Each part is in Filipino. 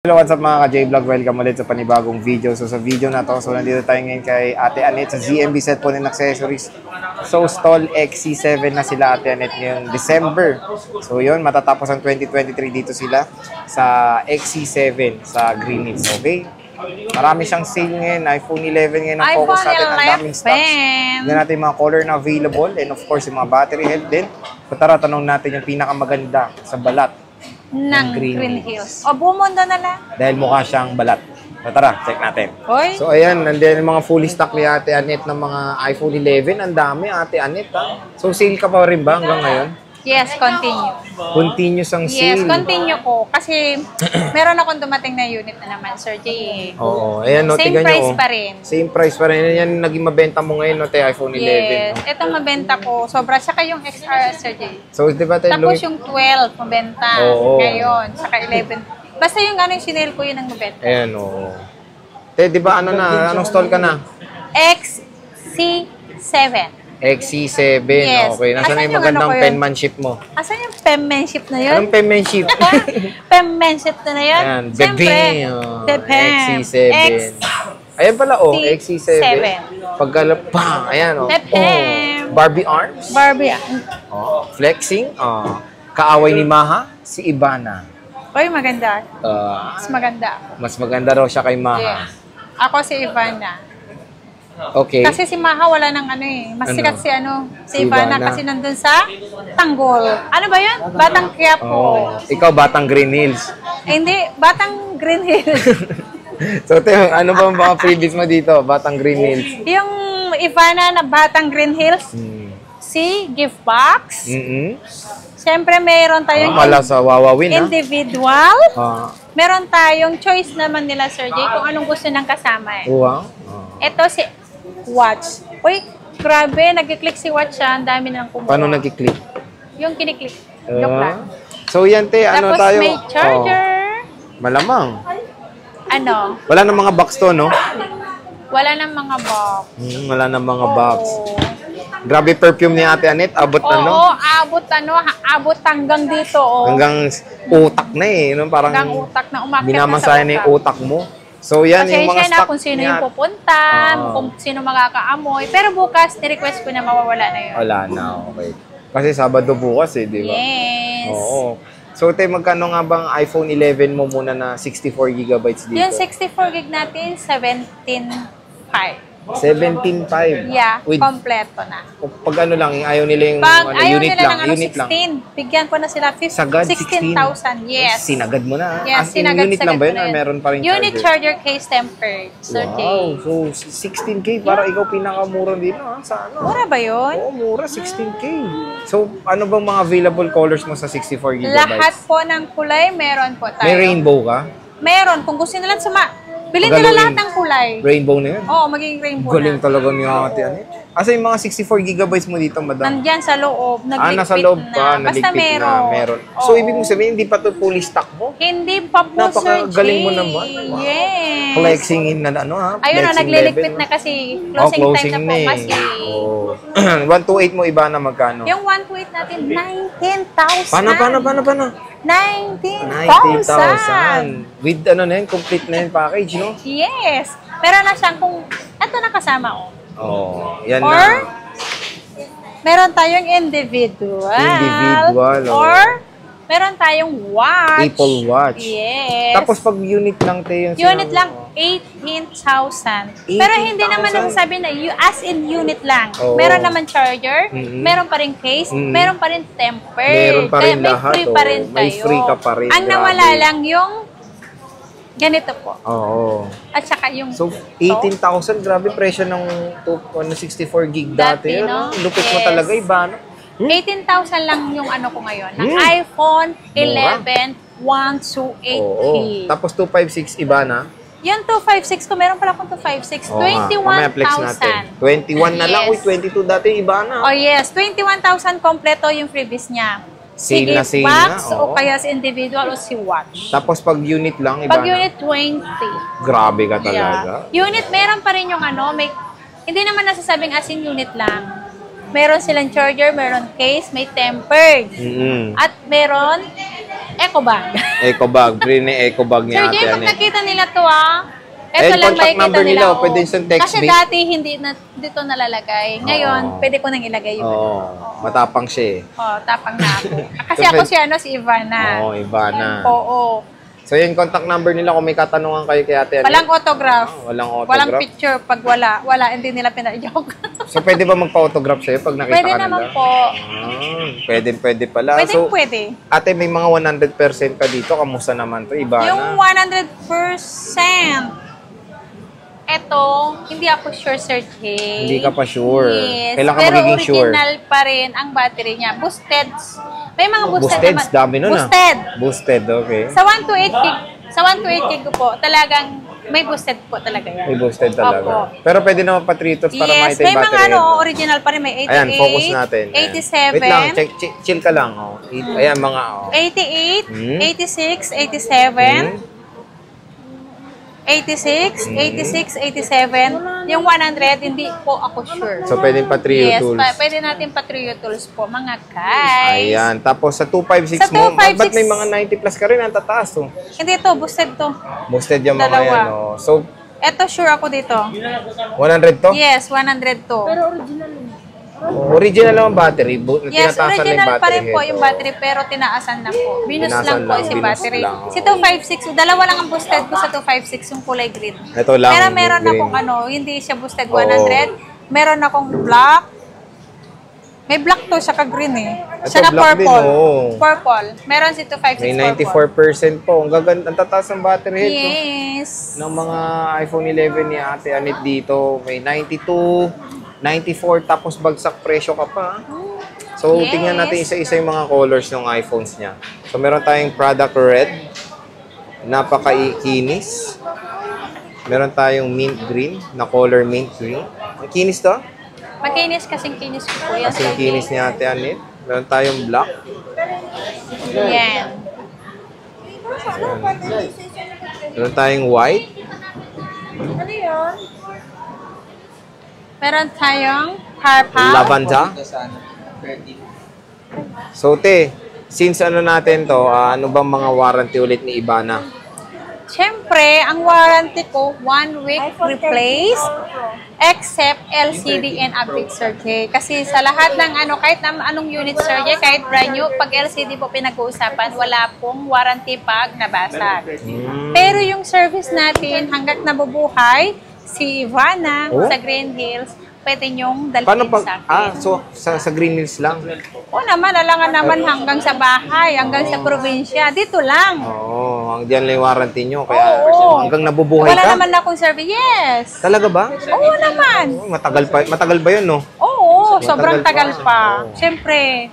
Hello, what's up mga ka-J-Vlog? Welcome ulit sa panibagong video. So sa video na to, nandito tayo ngayon kay Ate Annette sa ZMB Set Phone and Accessories. So stall XC7 na sila Ate Annette ngayong December. So yun, matatapos ang 2023 dito sila sa XC7 sa Green Hills. Okay? Marami siyang sale ngayon. iPhone 11 ngayon ang focus natin. Ang daming stocks. Tignan natin yung mga color na available and of course yung mga battery health din. So tara, tanong natin yung pinakamaganda sa balat ng Green Hills. O, bumundo na lang. Dahil mukha siyang balat. So, tara, check natin. Hoy. So, ayan, nandiyan yung mga fully stock ni Ate Annette ng mga iPhone 11. Ang dami, Ate Annette, ha? So, sale ka pa rin ba hanggang ngayon? Yes, continue. Continuous ang sale. Yes, continue ko. Kasi meron akong dumating na unit na naman, Sir J. Oo. Ayan, no, Same price pa rin. Same price pa rin. Yan naging mabenta mo ngayon, no, iPhone 11. Yes. No? Itong mabenta ko, sobra. Saka yung XR, Sir J. So, di ba tayo? Tapos yung 12, mabenta. Oo. Ngayon, saka 11. Basta yung ano yung sinale ko, yun ang mabenta. Ayan, oo. Di ba ano na? Anong stall ka na? XC7. XC7. Yes. Okay. Nasaan na yung magandang penmanship mo? Asan yung penmanship na yun? Anong penmanship? Penmanship na yun? Ayan. Siyempre. XC7. Ayan pala, XC7. Pagkalapang. Ayan, Barbie arms. Barbie. Flexing. Kaaway ni Maha, si Ivana. Uy, maganda. Mas maganda. Mas maganda raw siya kay Maha. Yes. Ako si Ivana. Okay. Kasi si Maha wala nang ano eh. Mas sikat si Ivana kasi nandun sa Tanggol. Ano ba yun? Batang Quiapo. Ikaw, Batang Green Hills. Hindi, Batang Green Hills. So, ano ba ang mga freebies mo dito? Batang Green Hills. Yung Ivana na Batang Green Hills, si gift box. Siyempre, mayroon tayong Mala sa Wawawin, individual. Meron tayong choice naman nila, Sir J, kung anong gusto ng kasama eh. Wow. Ito si Watch. Uy, grabe, nag-click si Watch siya. Ang dami nang kumuha. Paano nag-click? Yung kiniklik. Joke lang. So, yan, ano tapos tayo? Tapos may charger. Malamang. Ano? Wala nang mga box to, no? Wala nang mga box. Wala nang mga box. Grabe perfume ni Ate Annette. Abot na, no? Oo, abot hanggang dito. Hanggang utak na eh. No? Parang hanggang utak na umakyat minamasaya na yung utak mo. So, yan yung mga stock. Na kung sino yung pupunta, kung sino makakaamoy. Pero bukas, ni-request ko na mawawala na yun. Wala na, okay. Kasi Sabado bukas eh, di ba? Yes. Oo. So, magkano nga bang iPhone 11 mo muna na 64 gigabytes dito? Yung 64 gig natin, 17.5. 17.5. Yeah, kompleto na. Pag ano lang, ayaw nila yung ayaw unit nila lang. ng Unit 16. lang. Bigyan ko na sila 16,000. Yes. Sinagad mo na. Yes, unit lang ba yun? Meron pa rin charger? Unit charger case tempered. Sir Wow. So, 16K. Para ikaw pinakamura dito. Sa ano? Mura ba yun? Oo, mura. 16K. So, ano bang mga available colors mo sa 64 gigabytes? Lahat po ng kulay, meron po tayo. May rainbow ka? Meron. Kung gusto nila bilhin nila lahat ng kulay. Rainbow na yun? Oo, magiging rainbow Galing talaga ni Ate Annette. Asa yung mga 64 gigabytes mo dito, madam? Nandyan sa loob. Nagligpit nasa loob pa. Basta meron. So, ibig mo sabihin, hindi pa ito fully stock mo? Hindi pa po, Sir J. Napakagaling mo naman. Wow. Yes. Flexing in na ha? Ayun na, nagliligpit na kasi. Closing time na po kasi. 128 mo iba na magkano? Yung 128 natin, 19,000. Paano? 19,000. With complete na yung package, no? Yes. Meron na siyang ito na kasama, Yan or, na. meron tayong individual. Or, meron tayong watch. Apple Watch. Yes. Tapos pag unit lang tayo yung unit lang, 18,000. Pero hindi naman nasasabi na as in unit lang. Meron naman charger, meron pa rin case, meron pa rin temper. Meron pa rin lahat. May free pa rin tayo. May free ka pa rin. Ang nawala lang yung ganito po. Oo. At saka yung So, 18,000, grabe presyo ng 64 gig dati. no? Lupit mo talaga, iba, no? 18,000 lang yung ano ko ngayon. Ng iPhone 11 128 Tapos 256 iba na? Yung 256 ko, meron pala akong 256. 21,000. 21 na lang. Uy, 22 dati, iba na. Oh yes, 21,000 kompleto yung freebies niya. Sale na sale box, na. O kaya si individual o si watch. Tapos pag unit lang, iba Pag na. unit 20. Grabe ka talaga. Yeah. Unit, meron pa rin yung hindi naman nasasabing as in unit lang. Meron silang charger, meron case, may tempered. At meron Eco bag. Eco bag. Free na eco bag ni Sir Ate Jay, pag Anet. nakita nila to ito Ayun, lang contact makikita number nila. nila, pwede siyang text Kasi me. dati hindi na dito nalalagay. Ngayon, Oo. pwede ko nang ilagay yun. Oo. Matapang siya eh. Tapang na ako. Kasi So, ako pwede- si Ivana. Oo, Ivana. Oo. So yun, contact number nila kung may katanungan kayo kay Ate Anet. Walang autograph. Walang autograph. Walang picture pag wala, hindi nila pinajoke. So pwede ba magpa-autograph sa'yo pag nakita Pwede ka naman nila? po. Pwede pala. Pwede, So, pwede. Ate, may mga 100% ka dito. Kamusta naman to? Iba Yung na. 100%. Eto, hindi ako sure, Sir Jay. Hindi ka pa sure. Yes. Kailan ka Pero magiging sure? original pa rin ang battery niya. Boosted. May mga boosted, Boosted? naman. Dami nun Boosted. Boosted, okay. Sa 128 gig, sa 128 gig ko po, talagang may boosted po talaga yan. May boosted talaga. Opo. Pero pwede naman pa 3 para Yes, makita may yung mga battery. original pa rin. May 88, Ayan, focus natin. Ayan. 87, Wait lang, chill ka lang. Oh. Ayan, mga... Oh. 88, Hmm? 86, 87, Hmm? 86, 86, 87. Yung 100, hindi po ako sure. So, pwede pa 3 Yes, tools. pwede natin pa trio tools po, mga guys. Ayan. Tapos sa 256 Sa mo, 256 ba't may mga 90 plus ka rin ang tataas? Oh. Hindi to, boosted to. Boosted yung mga Dalawa. yan. Oh. So, Eto, sure ako dito. 100 to? Yes, 100 to. Original lang ang battery. Yes, Tinataasan lang yung original pa battery rin po head. yung battery, pero tinaasan na po. Minus Tinaasan lang po lang, si minus battery. lang. Si 256, dalawa lang ang boosted ko sa 256, yung kulay green. Ito lang. Pero meron green. akong hindi siya boosted Oo. 100. Meron akong black. May black to, siya ka-green eh. Ito, Siya na black din, purple. oo. Purple. Meron si 256 May purple. 94% po. Ang gaganda, ang tataas ng battery head. Yes. Ng mga iPhone 11 ni Ate Anet dito. May 92, 94, tapos bagsak presyo ka pa. So, Yes. tingnan natin isa-isa yung mga colors ng iPhones niya. So, meron tayong product red. Napaka-kinis. Meron tayong mint green, na color mint green. Ang kinis to? Makinis kasing kinis ko po yan. Kasing kinis ni Ate Anet. Meron tayong black. Yan. Meron tayong white. Meron tayong purple. Lavanda. So, te, since ano natin to, ano bang mga warranty ulit ni Ivana? Siyempre, ang warranty ko, 1 week replace, except LCD and update, Sir Jay. Kasi sa lahat ng kahit anong unit, Sir Jay, kahit brand new, pag LCD po pinag-uusapan, wala pong warranty pag nabasag. Pero yung service natin, hanggat nabubuhay, si Ivana Oh? sa Green Hills, pwede nyong dalhin Paano sa pag, akin. so, sa Green Hills lang? O naman, alangan naman hanggang sa bahay, hanggang sa probinsya, dito lang. Oo, diyan lang yung warranty nyo. Kaya Oo. hanggang nabubuhay Wala ka? naman akong service. Yes. Talaga ba? Oo naman. Oh, matagal ba yun, no? Oo, sobrang Matagal tagal pa. pa. Siyempre,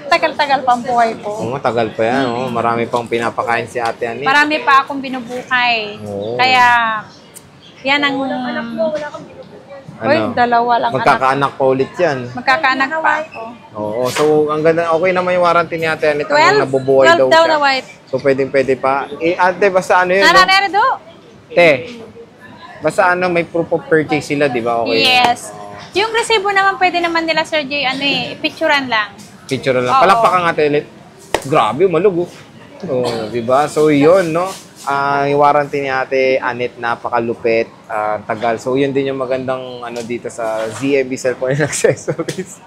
tagal-tagal pa ang buhay ko. Oo, matagal pa yan. Oh. Marami pang pinapakain si Ate Anet. Marami pa akong binubuhay. Oo. Kaya, yan ang... Uy, dalawa lang anak. Magkakaanak pa ulit yan. Magkakaanak pa ako. Oo, so ang ganda, okay naman yung warranty ni Ate Anet. 12? Hanggang nabubuhay 12 daw daw siya. na white. So pwede pa. Ate, basta ano yun, no? Nananere do? Te, basta ano, may proof of purchase sila, di ba? Okay. Yes. Yung resibo naman, pwede naman nila, Sir Jay, picturean lang. Picture lang. Oo. Palakpakan nga ulit. Grabe, malug. Oh, di ba? So yun, no? Yung warranty ni Ate Anet, napakalupit, tagal. So yun din yung magandang dito sa ZMB Cellphone and Accessories.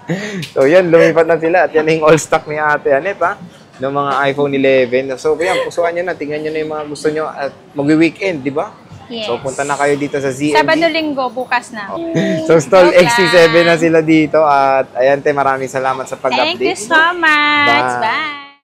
So yun, lumipat na sila. At yan yung all stock ni Ate Anet, ha? Ng mga iPhone 11. So yan, pusuan nyo na. Tingnan nyo na yung mga gusto nyo. At mag-weekend, di ba? Yes. So punta na kayo dito sa ZMB. Sabado-linggo, bukas na. So stall Joke XC7 lang. na sila dito. At ayan, te, maraming salamat sa pag-update. Thank you so much. Bye. Bye.